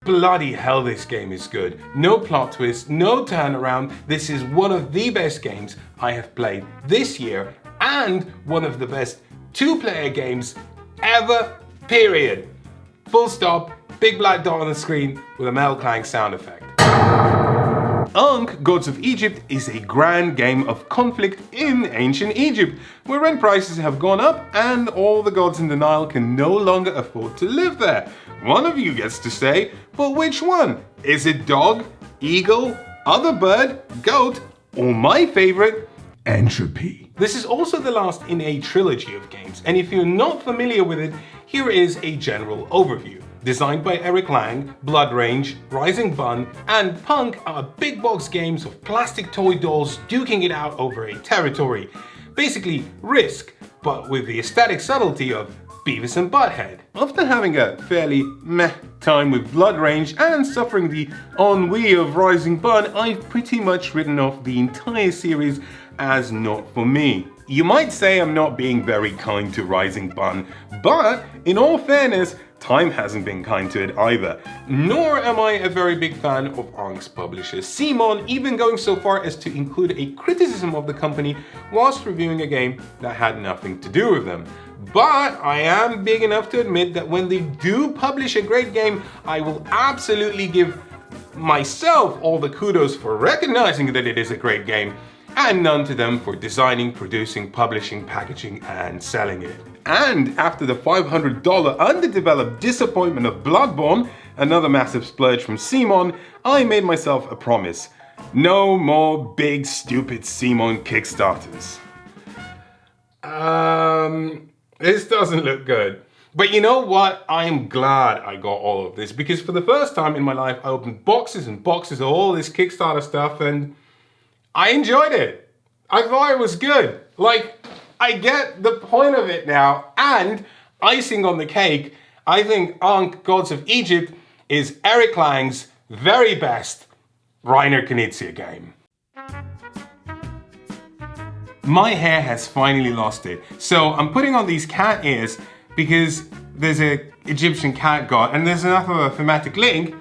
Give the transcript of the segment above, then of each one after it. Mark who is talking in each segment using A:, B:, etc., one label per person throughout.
A: Bloody hell, this game is good. No plot twist, no turnaround. This is one of the best games I have played this year and one of the best two-player games ever, period. Full stop, big black dot on the screen with a metal clang sound effect. Ankh, Gods of Egypt is a grand game of conflict in ancient Egypt, where rent prices have gone up and all the gods in the Nile can no longer afford to live there. One of you gets to stay, but which one? Is it dog, eagle, other bird, goat, or my favorite, entropy? This is also the last in a trilogy of games, and if you're not familiar with it, here is a general overview. Designed by Eric Lang, Blood Rage, Rising Bun, and Punk are big box games of plastic toy dolls duking it out over a territory. Basically Risk, but with the aesthetic subtlety of Beavis and Butthead. After having a fairly meh time with Blood Rage and suffering the ennui of Rising Bun, I've pretty much written off the entire series as not for me. You might say I'm not being very kind to Rising Bun, but in all fairness, time hasn't been kind to it either. Nor am I a very big fan of Ankh's publisher CMON, even going so far as to include a criticism of the company whilst reviewing a game that had nothing to do with them. But I am big enough to admit that when they do publish a great game, I will absolutely give myself all the kudos for recognizing that it is a great game, and none to them for designing, producing, publishing, packaging, and selling it. And after the $500 underdeveloped disappointment of Bloodborne, another massive splurge from CMON, I made myself a promise. No more big stupid CMON Kickstarters. This doesn't look good. But you know what? I am glad I got all of this, because for the first time in my life, I opened boxes and boxes of all this Kickstarter stuff and I enjoyed it. I thought it was good. Like, I get the point of it now, and icing on the cake, I think Ankh, Gods of Egypt is Eric Lang's very best Reiner Knizia game. My hair has finally lost it, so I'm putting on these cat ears because there's an Egyptian cat god and there's enough of a thematic link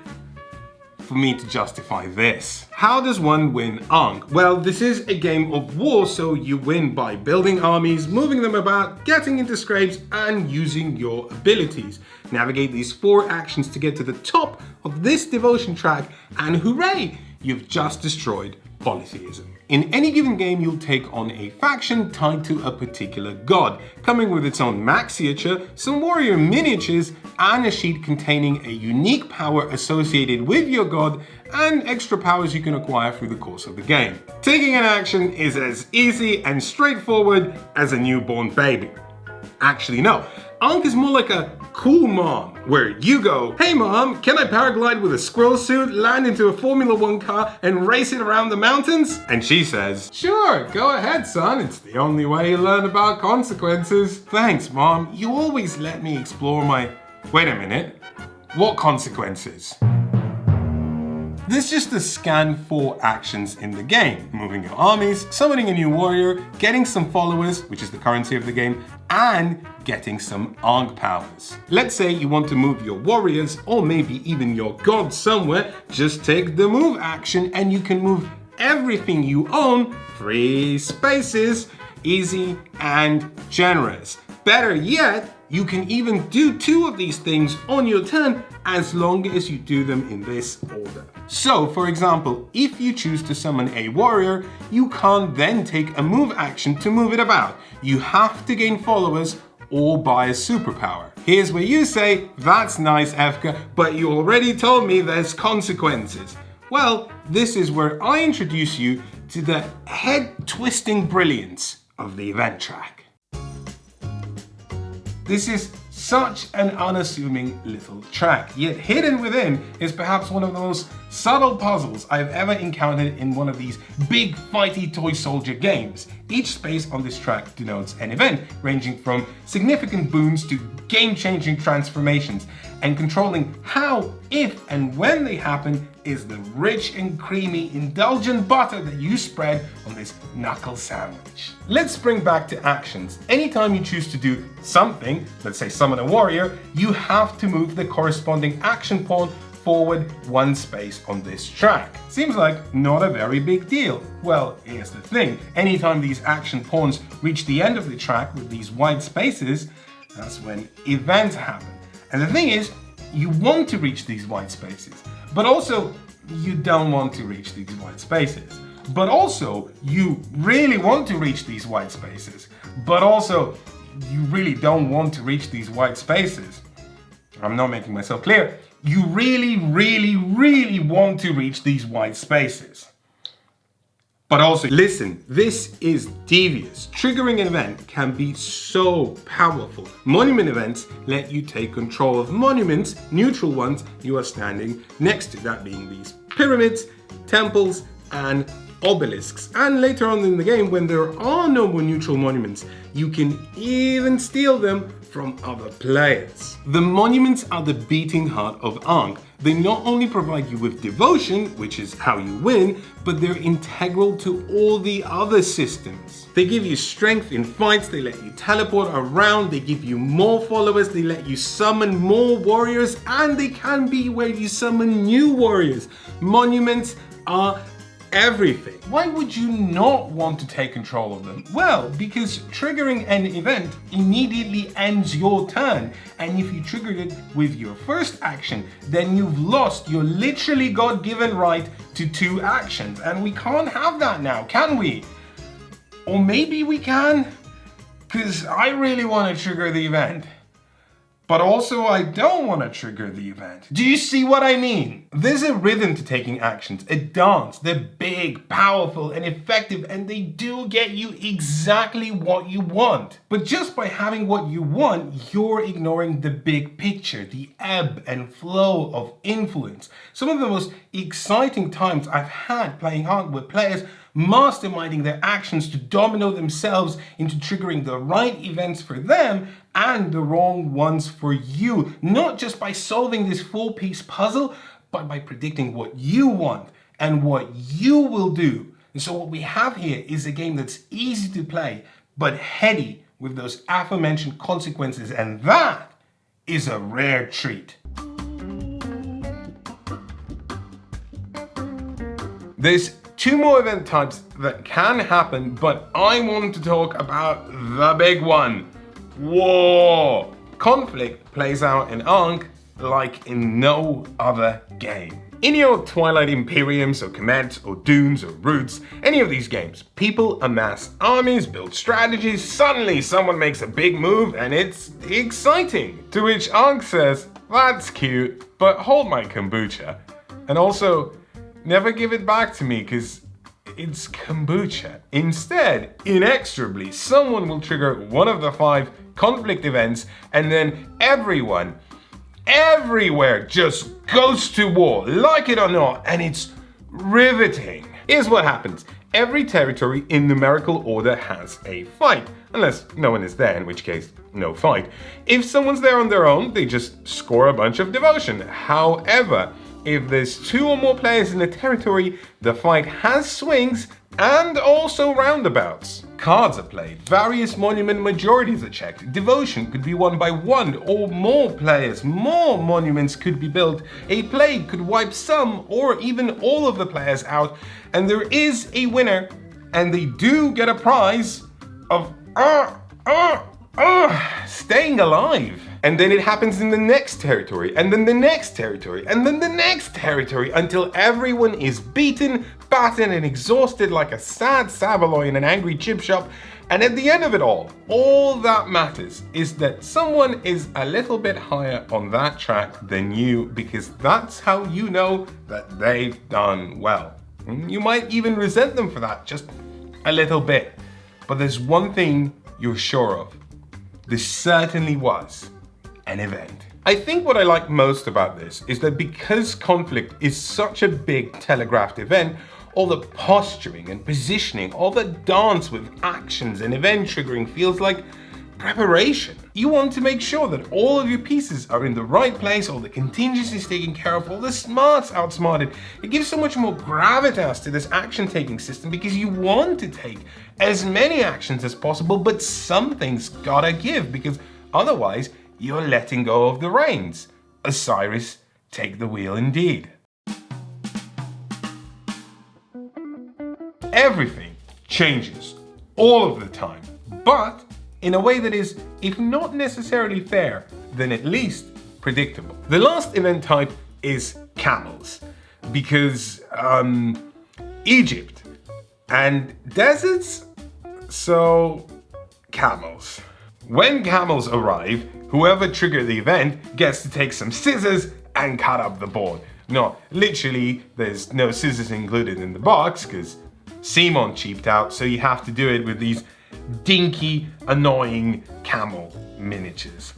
A: for me to justify this. How does one win Ankh? Well, this is a game of war, so you win by building armies, moving them about, getting into scrapes, and using your abilities. Navigate these 4 actions to get to the top of this devotion track, and hooray! You've just destroyed polytheism. In any given game, you'll take on a faction tied to a particular god, coming with its own maxiature, some warrior miniatures, and a sheet containing a unique power associated with your god, and extra powers you can acquire through the course of the game. Taking an action is as easy and straightforward as a newborn baby. Actually, no. Ankh is more like a cool mom, where you go, "Hey mom, can I paraglide with a squirrel suit, land into a Formula 1 car, and race it around the mountains?" And she says, "Sure, go ahead son, it's the only way you learn about consequences." "Thanks mom, you always let me explore my..." Wait a minute, what consequences? There's just a scan 4 actions in the game. Moving your armies, summoning a new warrior, getting some followers, which is the currency of the game, and getting some Ankh powers. Let's say you want to move your warriors, or maybe even your god somewhere, just take the move action and you can move everything you own 3 spaces, easy and generous. Better yet, you can even do 2 of these things on your turn as long as you do them in this order. So, for example, if you choose to summon a warrior, you can't then take a move action to move it about. You have to gain followers or buy a superpower. Here's where you say, "That's nice, Efka, but you already told me there's consequences." Well, this is where I introduce you to the head-twisting brilliance of the event track. This is such an unassuming little track, yet hidden within is perhaps one of the most subtle puzzles I've ever encountered in one of these big fighty toy soldier games. Each space on this track denotes an event, ranging from significant boons to game-changing transformations, and controlling how, if, and when they happen is the rich and creamy, indulgent butter that you spread on this knuckle sandwich. Let's spring back to actions. Anytime you choose to do something, let's say summon a warrior, you have to move the corresponding action pawn forward 1 space on this track. Seems like not a very big deal. Well, here's the thing. Anytime these action pawns reach the end of the track with these white spaces, that's when events happen. And the thing is, you want to reach these white spaces, but also you don't want to reach these white spaces. But also, you really want to reach these white spaces, but also you really don't want to reach these white spaces. I'm not making myself clear. You really, really, really want to reach these white spaces. But also, listen, this is devious. Triggering an event can be so powerful. Monument events let you take control of monuments, neutral ones you are standing next to, that being these pyramids, temples, and obelisks. And later on in the game, when there are no more neutral monuments, you can even steal them from other players. The monuments are the beating heart of Ankh. They not only provide you with devotion, which is how you win, but they're integral to all the other systems. They give you strength in fights, they let you teleport around, they give you more followers, they let you summon more warriors, and they can be where you summon new warriors. Monuments are everything. Why would you not want to take control of them? Well, because triggering an event immediately ends your turn, and if you triggered it with your first action, then you've lost your literally God-given right to 2 actions, and we can't have that now, can we? Or maybe we can, because I really want to trigger the event. But also I don't want to trigger the event. Do you see what I mean? There's a rhythm to taking actions, a dance. They're big, powerful, and effective, and they do get you exactly what you want. But just by having what you want, you're ignoring the big picture, the ebb and flow of influence. Some of the most exciting times I've had playing Ankh with players masterminding their actions to domino themselves into triggering the right events for them and the wrong ones for you. Not just by solving this 4-piece puzzle, but by predicting what you want and what you will do. And so what we have here is a game that's easy to play, but heady with those aforementioned consequences, and that is a rare treat. There's 2 more event types that can happen, but I want to talk about the big one. War. Conflict plays out in Ankh like in no other game. In your Twilight Imperiums or Camels or Dunes or Roots, any of these games, people amass armies, build strategies, suddenly someone makes a big move and it's exciting. To which Ankh says, that's cute, but hold my kombucha. And also, never give it back to me because it's kombucha. Instead, inexorably, someone will trigger one of the 5 conflict events, and then everyone, everywhere just goes to war, like it or not, and it's riveting. Here's what happens. Every territory in numerical order has a fight, unless no one is there, in which case, no fight. If someone's there on their own, they just score a bunch of devotion. However, if there's 2 or more players in a territory, the fight has swings and also roundabouts. Cards are played, various monument majorities are checked, devotion could be won by 1 or more players, more monuments could be built, a plague could wipe some or even all of the players out, and there is a winner, and they do get a prize of staying alive. And then it happens in the next territory, and then the next territory, and then the next territory, until everyone is beaten, battered, and exhausted like a sad Saveloy in an angry chip shop. And at the end of it all that matters is that someone is a little bit higher on that track than you, because that's how you know that they've done well. You might even resent them for that, just a little bit. But there's one thing you're sure of. This certainly was an event. I think what I like most about this is that because conflict is such a big telegraphed event, all the posturing and positioning, all the dance with actions and event triggering feels like preparation. You want to make sure that all of your pieces are in the right place, all the contingencies taken care of, all the smarts outsmarted. It gives so much more gravitas to this action taking system because you want to take as many actions as possible, but something's gotta give because otherwise you're letting go of the reins. Osiris take the wheel indeed. Everything changes all of the time, but in a way that is, if not necessarily fair, then at least predictable. The last event type is camels, because Egypt and deserts, so camels. When camels arrive, whoever triggered the event gets to take some scissors and cut up the board. No, literally, there's no scissors included in the box because Simon cheaped out, so you have to do it with these dinky, annoying camel miniatures.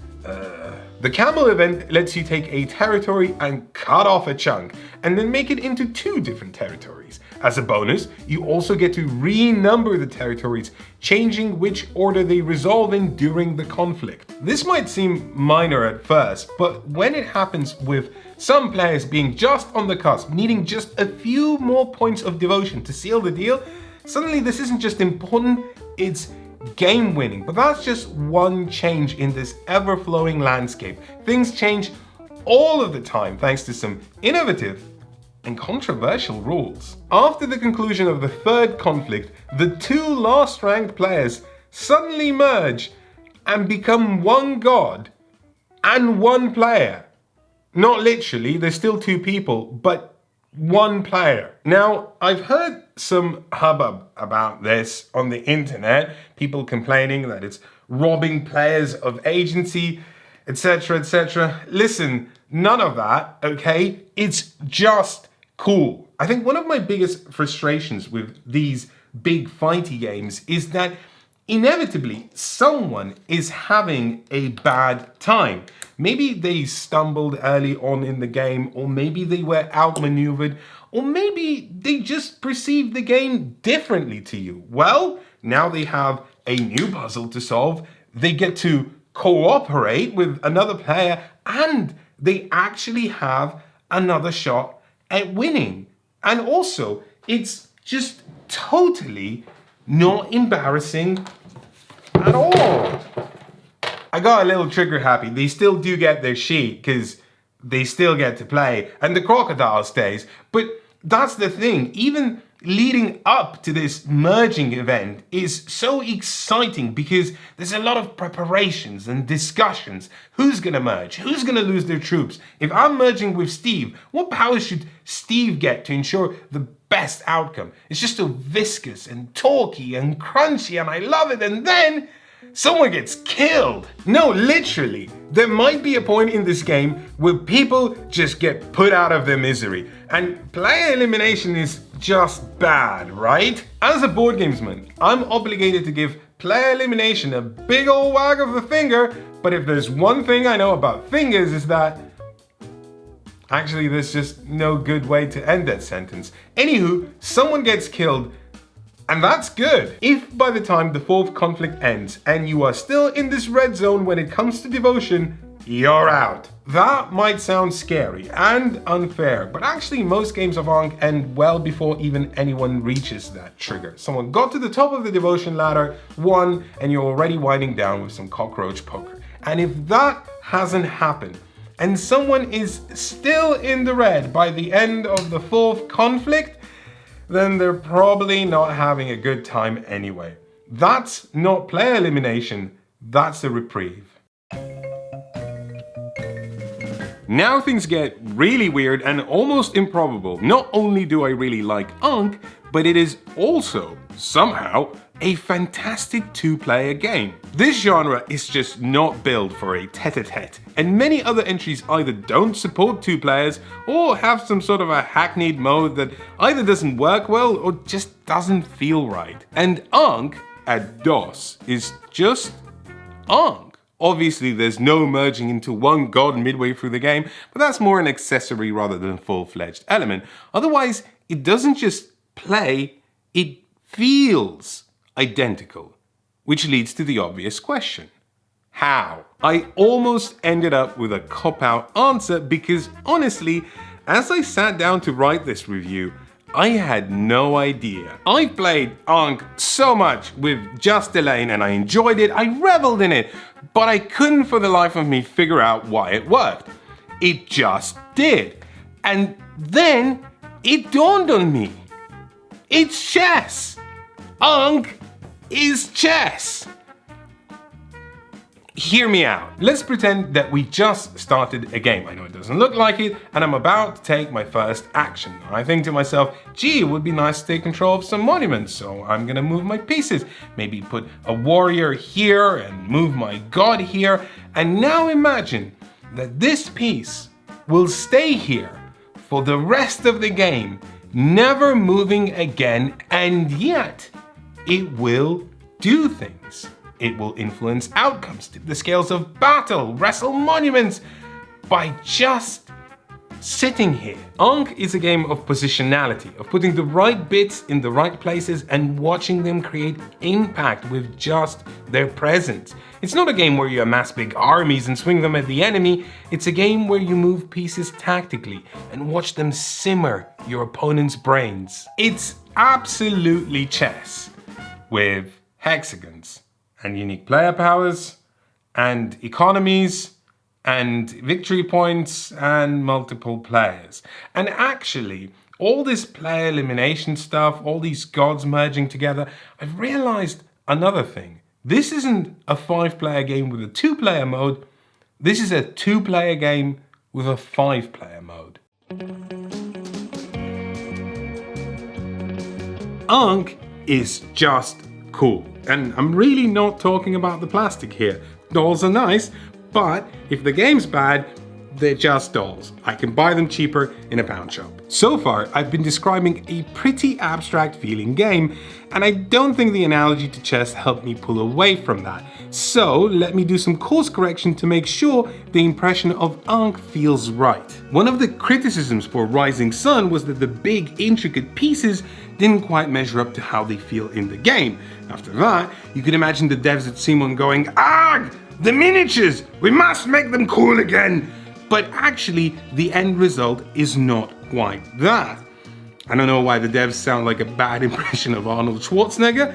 A: The camel event lets you take a territory and cut off a chunk, and then make it into 2 different territories. As a bonus, you also get to renumber the territories, changing which order they resolve in during the conflict. This might seem minor at first, but when it happens with some players being just on the cusp, needing just a few more points of devotion to seal the deal, suddenly this isn't just important, it's game winning. But that's just one change in this ever-flowing landscape. Things change all of the time thanks to some innovative and controversial rules. After the conclusion of the 3rd conflict, the 2 last ranked players suddenly merge and become one god and one player. Not literally, there's still 2 people, but one player. Now, I've heard some hubbub about this on the internet, people complaining that it's robbing players of agency, etc., etc. Listen, none of that, okay? It's just cool. I think one of my biggest frustrations with these big fighty games is that inevitably someone is having a bad time. Maybe they stumbled early on in the game, or maybe they were outmaneuvered, or maybe they just perceived the game differently to you. Well, now they have a new puzzle to solve, they get to cooperate with another player, and they actually have another shot at winning. And also, it's just totally not embarrassing at all. I got a little trigger happy. They still do get their sheet because they still get to play, and the crocodile stays. But that's the thing, even leading up to this merging event is so exciting because there's a lot of preparations and discussions. Who's gonna merge? Who's gonna lose their troops? If I'm merging with Steve, what powers should Steve get to ensure the best outcome? It's just so viscous and talky and crunchy, and I love it. And then someone gets killed. No, literally, there might be a point in this game where people just get put out of their misery, and player elimination is just bad, right? As a board gamesman, I'm obligated to give player elimination a big ol' wag of the finger, but if there's one thing I know about fingers is that actually there's just no good way to end that sentence. Anywho, someone gets killed, and that's good. If by the time the 4th conflict ends and you are still in this red zone when it comes to devotion, you're out. That might sound scary and unfair, but actually most games of Ankh end well before even anyone reaches that trigger. Someone got to the top of the devotion ladder, won, and you're already winding down with some cockroach poker. And if that hasn't happened, and someone is still in the red by the end of the 4th conflict, then they're probably not having a good time anyway. That's not player elimination, that's a reprieve. Now things get really weird and almost improbable. Not only do I really like Ankh, but it is also, somehow, a fantastic 2-player game. This genre is just not built for a tete-a-tete, and many other entries either don't support 2 players or have some sort of a hackneyed mode that either doesn't work well or just doesn't feel right. And Ankh, at DOS, is just Ankh. Obviously, there's no merging into one god midway through the game, but that's more an accessory rather than a full-fledged element. Otherwise, it doesn't just play, it feels identical, which leads to the obvious question. How? I almost ended up with a cop-out answer because honestly, as I sat down to write this review, I had no idea. I played Ankh so much with just Elaine and I enjoyed it, I reveled in it, but I couldn't for the life of me figure out why it worked. It just did. And then it dawned on me. It's chess. Ankh is chess. Hear me out. Let's pretend that we just started a game. I know it doesn't look like it, and I'm about to take my first action. I think to myself, gee, it would be nice to take control of some monuments, so I'm gonna move my pieces. Maybe put a warrior here and move my god here. And now imagine that this piece will stay here for the rest of the game, never moving again, and yet it will do things. It will influence outcomes, tip the scales of battle, wrestle monuments by just sitting here. Ankh is a game of positionality, of putting the right bits in the right places and watching them create impact with just their presence. It's not a game where you amass big armies and swing them at the enemy. It's a game where you move pieces tactically and watch them simmer your opponent's brains. It's absolutely chess with hexagons and unique player powers and economies and victory points and multiple players. And actually, all this player elimination stuff, all these gods merging together, I've realized another thing. This isn't a 5-player game with a 2-player mode. This is a 2-player game with a 5-player mode. Ankh is just cool. And I'm really not talking about the plastic here. Dolls are nice, but if the game's bad, they're just dolls. I can buy them cheaper in a pound shop. So far, I've been describing a pretty abstract feeling game, and I don't think the analogy to chess helped me pull away from that. So let me do some course correction to make sure the impression of Ankh feels right. One of the criticisms for Rising Sun was that the big, intricate pieces didn't quite measure up to how they feel in the game. After that, you could imagine the devs at Simon going, "Argh! The miniatures! We must make them cool again!" But actually, the end result is not quite that. I don't know why the devs sound like a bad impression of Arnold Schwarzenegger.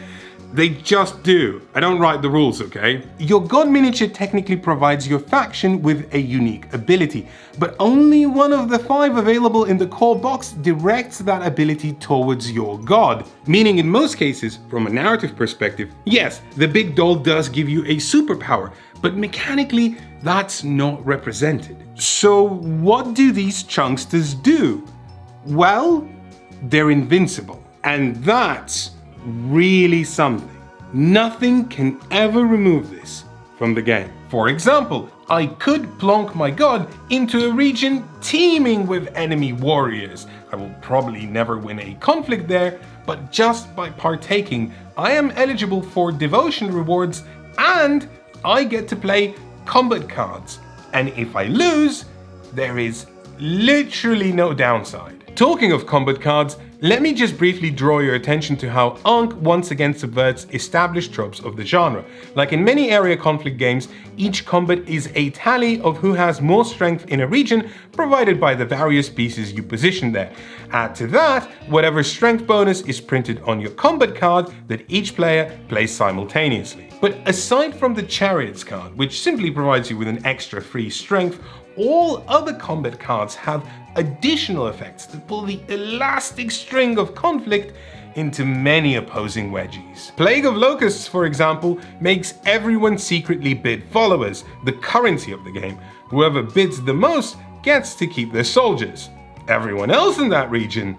A: They just do. I don't write the rules, okay? Your god miniature technically provides your faction with a unique ability, but only one of the 5 available in the core box directs that ability towards your god. Meaning in most cases, from a narrative perspective, yes, the big doll does give you a superpower, but mechanically, that's not represented. So what do these chunksters do? Well, they're invincible, and that's really something. Nothing can ever remove this from the game. For example, I could plonk my god into a region teeming with enemy warriors. I will probably never win a conflict there, but just by partaking, I am eligible for devotion rewards and I get to play combat cards. And if I lose, there is literally no downside. Talking of combat cards, let me just briefly draw your attention to how Ankh once again subverts established tropes of the genre. Like in many area conflict games, each combat is a tally of who has more strength in a region, provided by the various pieces you position there. Add to that whatever strength bonus is printed on your combat card that each player plays simultaneously. But aside from the Chariots card, which simply provides you with an extra free strength, all other combat cards have additional effects that pull the elastic string of conflict into many opposing wedgies. Plague of Locusts, for example, makes everyone secretly bid followers, the currency of the game. Whoever bids the most gets to keep their soldiers. Everyone else in that region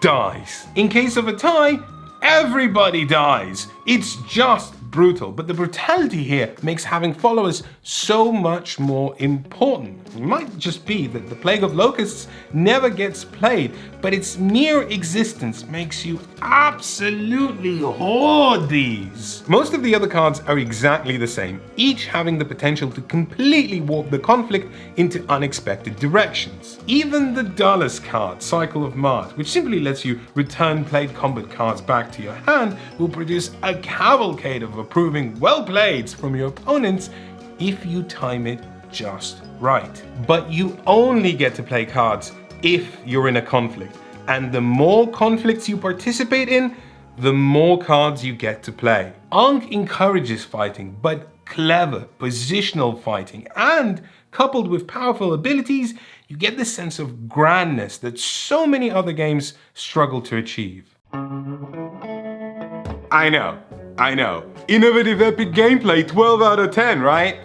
A: dies. In case of a tie, everybody dies. It's just brutal, but the brutality here makes having followers so much more important. It might just be that the Plague of Locusts never gets played, but its mere existence makes you absolutely hoard these. Most of the other cards are exactly the same, each having the potential to completely warp the conflict into unexpected directions. Even the dullest card, Cycle of Mars, which simply lets you return played combat cards back to your hand, will produce a cavalcade of approving well played from your opponents if you time it just right. But you only get to play cards if you're in a conflict, and the more conflicts you participate in, the more cards you get to play. Ankh encourages fighting, but clever positional fighting and coupled with powerful abilities, you get this sense of grandness that so many other games struggle to achieve. I know. Innovative epic gameplay, 12 out of 10, right?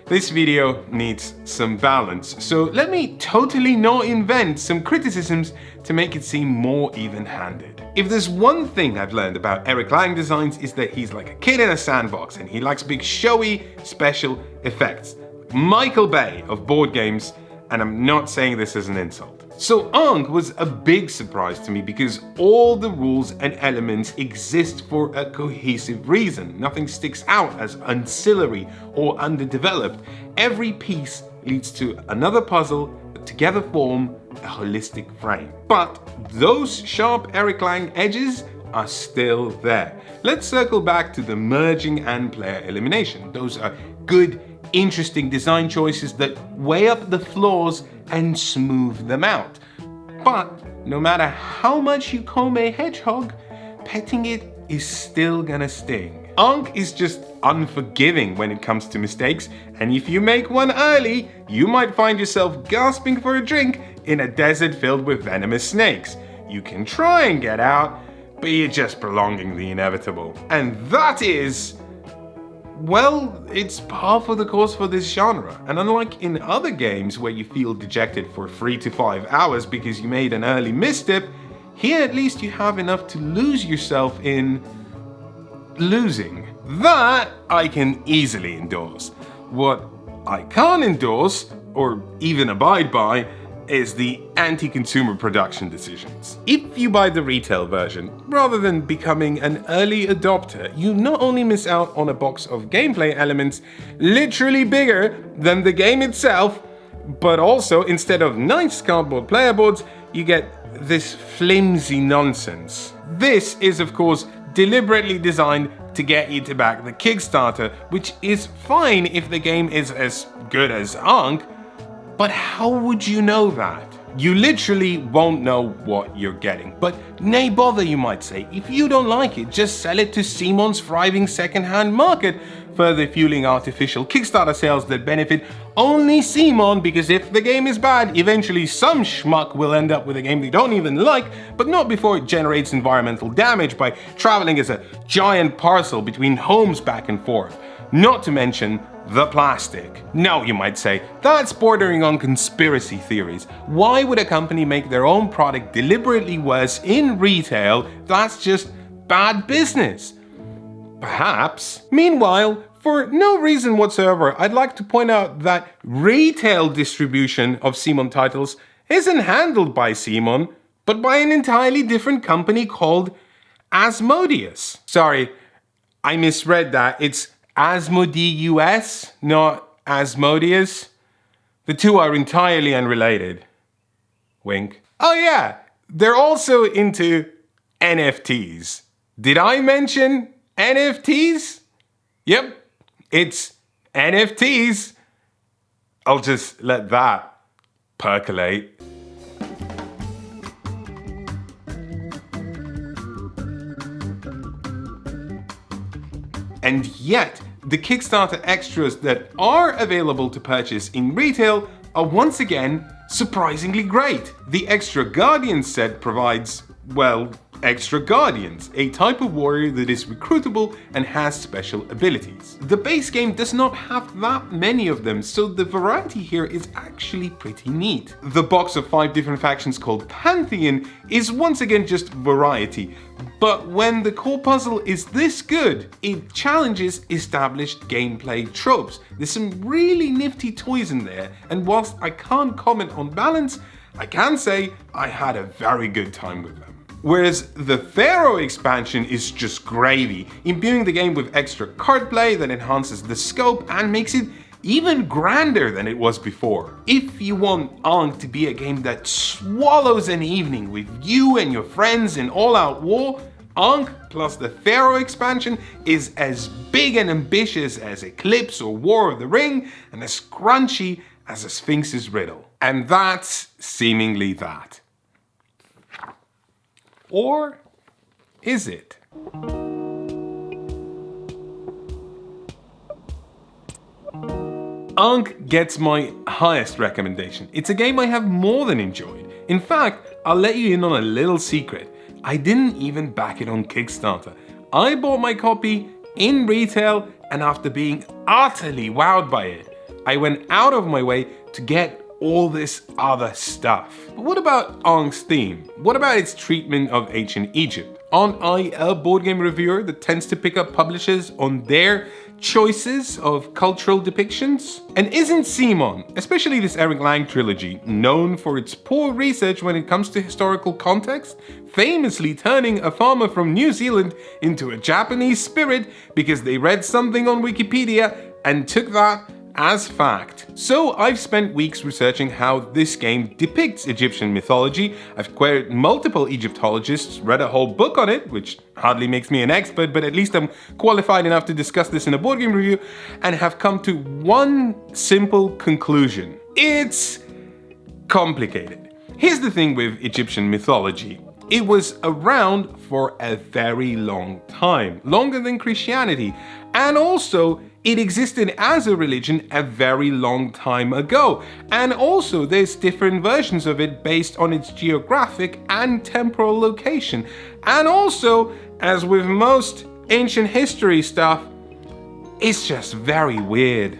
A: This video needs some balance, so let me totally not invent some criticisms to make it seem more even-handed. If there's one thing I've learned about Eric Lang designs is that he's like a kid in a sandbox and he likes big showy special effects. Michael Bay of Board Games, and I'm not saying this as an insult. So Ankh was a big surprise to me because all the rules and elements exist for a cohesive reason. Nothing sticks out as ancillary or underdeveloped. Every piece leads to another puzzle that together form a holistic frame. But those sharp Eric Lang edges are still there. Let's circle back to the merging and player elimination. Those are good, interesting design choices that weigh up the flaws and smooth them out. But no matter how much you comb a hedgehog, petting it is still gonna sting. Ankh is just unforgiving when it comes to mistakes, and if you make one early, you might find yourself gasping for a drink in a desert filled with venomous snakes. You can try and get out, but you're just prolonging the inevitable. And that is, well, it's par for the course for this genre. And unlike in other games where you feel dejected for 3 to 5 hours because you made an early misstep, here at least you have enough to lose yourself in losing. That I can easily endorse. What I can't endorse, or even abide by, is the anti-consumer production decisions. If you buy the retail version, rather than becoming an early adopter, you not only miss out on a box of gameplay elements literally bigger than the game itself, but also instead of nice cardboard player boards, you get this flimsy nonsense. This is of course deliberately designed to get you to back the Kickstarter, which is fine if the game is as good as Ankh. But how would you know that? You literally won't know what you're getting. But nay bother, you might say. If you don't like it, just sell it to Simon's thriving second-hand market, further fueling artificial Kickstarter sales that benefit only Simon, because if the game is bad, eventually some schmuck will end up with a game they don't even like, but not before it generates environmental damage by traveling as a giant parcel between homes back and forth. Not to mention the plastic. Now you might say, that's bordering on conspiracy theories. Why would a company make their own product deliberately worse in retail? That's just bad business. Perhaps. Meanwhile, for no reason whatsoever, I'd like to point out that retail distribution of Simon titles isn't handled by Simon, but by an entirely different company called Asmodeus. Sorry, I misread that. It's Asmodeus, not Asmodeus. The two are entirely unrelated. Wink. Oh yeah, they're also into NFTs. Did I mention NFTs? Yep, it's NFTs. I'll just let that percolate. And yet, the Kickstarter extras that are available to purchase in retail are once again surprisingly great. The Extra Guardians set provides, well, Extra Guardians, a type of warrior that is recruitable and has special abilities. The base game does not have that many of them, so the variety here is actually pretty neat. The box of 5 different factions called Pantheon is once again just variety, but when the core puzzle is this good, it challenges established gameplay tropes. There's some really nifty toys in there, and whilst I can't comment on balance, I can say I had a very good time with them. Whereas the Pharaoh expansion is just gravy, imbuing the game with extra card play that enhances the scope and makes it even grander than it was before. If you want Ankh to be a game that swallows an evening with you and your friends in all-out war, Ankh plus the Pharaoh expansion is as big and ambitious as Eclipse or War of the Ring, and as crunchy as a Sphinx's riddle. And that's seemingly that. Or is it? Ankh gets my highest recommendation. It's a game I have more than enjoyed. In fact, I'll let you in on a little secret. I didn't even back it on Kickstarter. I bought my copy in retail, and after being utterly wowed by it, I went out of my way to get all this other stuff. But what about Ankh's theme? What about its treatment of ancient Egypt? Aren't I a board game reviewer that tends to pick up publishers on their choices of cultural depictions? And isn't Simon, especially this Eric Lang trilogy, known for its poor research when it comes to historical context, famously turning a farmer from New Zealand into a Japanese spirit because they read something on Wikipedia and took that as fact? So I've spent weeks researching how this game depicts Egyptian mythology. I've queried multiple Egyptologists, read a whole book on it, which hardly makes me an expert, but at least I'm qualified enough to discuss this in a board game review, and have come to one simple conclusion. It's complicated. Here's the thing with Egyptian mythology. It was around for a very long time, longer than Christianity, and also it existed as a religion a very long time ago. And also there's different versions of it based on its geographic and temporal location. And also, as with most ancient history stuff, it's just very weird.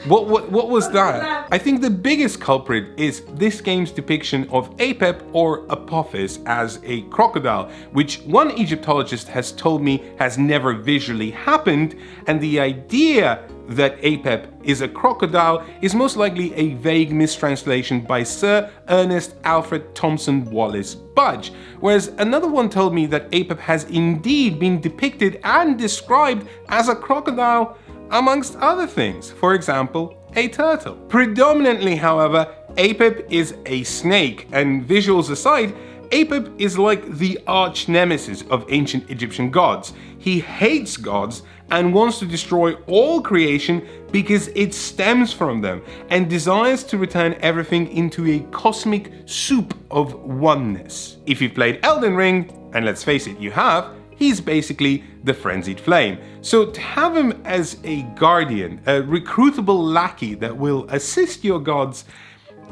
A: What was that? I think the biggest culprit is this game's depiction of Apep or Apophis as a crocodile, which one Egyptologist has told me has never visually happened, and the idea that Apep is a crocodile is most likely a vague mistranslation by Sir Ernest Alfred Thompson Wallace Budge, whereas another one told me that Apep has indeed been depicted and described as a crocodile, amongst other things, for example, a turtle. Predominantly, however, Apep is a snake, and visuals aside, Apep is like the arch nemesis of ancient Egyptian gods. He hates gods and wants to destroy all creation because it stems from them, and desires to return everything into a cosmic soup of oneness. If you've played Elden Ring, and let's face it, you have, he's basically the frenzied flame. So to have him as a guardian, a recruitable lackey that will assist your gods,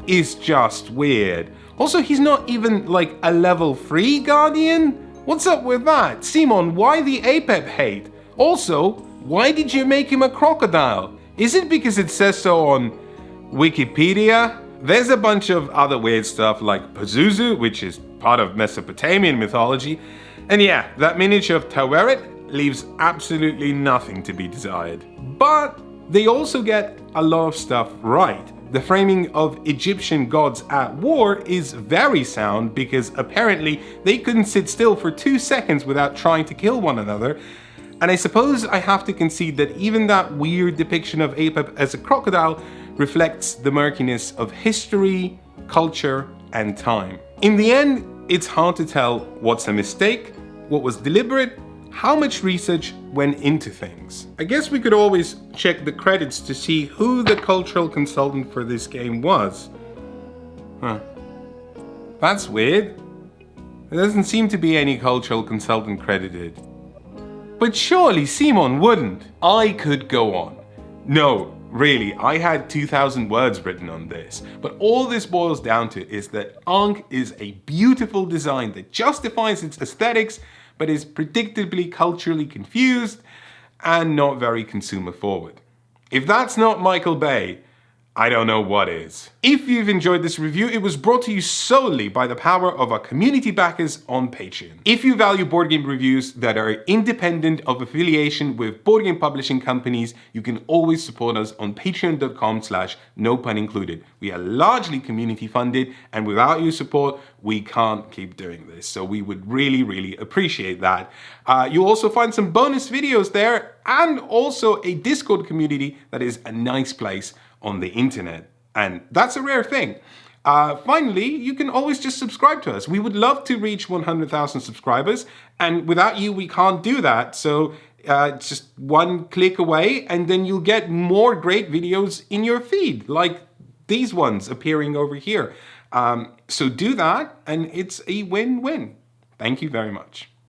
A: is just weird. Also, he's not even like a level 3 guardian? What's up with that? Simon, why the Apep hate? Also, why did you make him a crocodile? Is it because it says so on Wikipedia? There's a bunch of other weird stuff like Pazuzu, which is part of Mesopotamian mythology. And yeah, that miniature of Taweret leaves absolutely nothing to be desired. But they also get a lot of stuff right. The framing of Egyptian gods at war is very sound because apparently they couldn't sit still for 2 seconds without trying to kill one another. And I suppose I have to concede that even that weird depiction of Apep as a crocodile reflects the murkiness of history, culture, and time. In the end, it's hard to tell what's a mistake, what was deliberate, how much research went into things. I guess we could always check the credits to see who the cultural consultant for this game was. Huh. That's weird. There doesn't seem to be any cultural consultant credited. But surely Simon wouldn't. I could go on. No, really, I had 2,000 words written on this, but all this boils down to is that Ankh is a beautiful design that justifies its aesthetics, but is predictably culturally confused and not very consumer forward. If that's not Michael Bay, I don't know what is. If you've enjoyed this review, it was brought to you solely by the power of our community backers on Patreon. If you value board game reviews that are independent of affiliation with board game publishing companies, you can always support us on patreon.com/no-pun-included. We are largely community funded, and without your support, we can't keep doing this. So we would really, really appreciate that. You'll also find some bonus videos there, and also a Discord community that is a nice place on the internet, and that's a rare thing. Finally, you can always just subscribe to us. We would love to reach 100,000 subscribers, and without you we can't do that, so it's just one click away and then you'll get more great videos in your feed, like these ones appearing over here. So do that and it's a win-win. Thank you very much.